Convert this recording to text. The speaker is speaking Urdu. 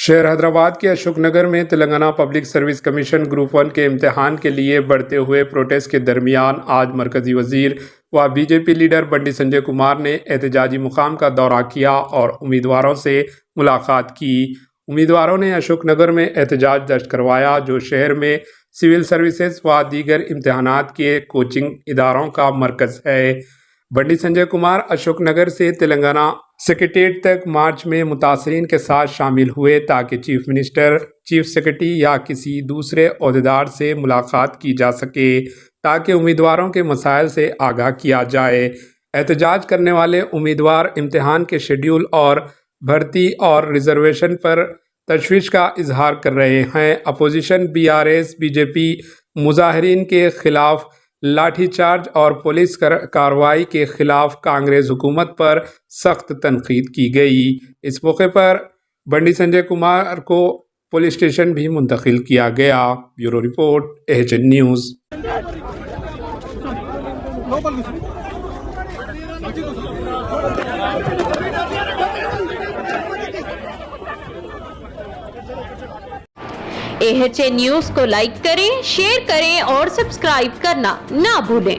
شہر حیدرآباد کے اشوک نگر میں Telangana public service commission group 1 کے امتحان کے لیے بڑھتے ہوئے پروٹیسٹ کے درمیان آج مرکزی وزیر و B J P leader Bandi Sanjay Kumar نے احتجاجی مقام کا دورہ کیا اور امیدواروں سے ملاقات کی۔ امیدواروں نے اشوک نگر میں احتجاج درج کروایا جو شہر میں سول سروسز و دیگر امتحانات کے کوچنگ اداروں کا مرکز ہے۔ بنڈی سنجے کمار اشوک نگر سے تلنگانہ سیکریٹریٹ تک مارچ میں متاثرین کے ساتھ شامل ہوئے تاکہ چیف منسٹر، چیف سیکریٹری یا کسی دوسرے عہدیدار سے ملاقات کی جا سکے تاکہ امیدواروں کے مسائل سے آگاہ کیا جائے۔ احتجاج کرنے والے امیدوار امتحان کے شیڈول اور بھرتی اور ریزرویشن پر تشویش کا اظہار کر رہے ہیں۔ اپوزیشن BRS بی جے پی مظاہرین کے خلاف لاٹھی چارج اور پولیس کارروائی کے خلاف کانگریس حکومت پر سخت تنقید کی گئی۔ اس موقع پر بنڈی سنجے کمار کو پولیس اسٹیشن بھی منتقل کیا گیا۔ Bureau report AHN news. AHN news کو لائک کریں، شیئر کریں اور سبسکرائب کرنا نہ بھولیں۔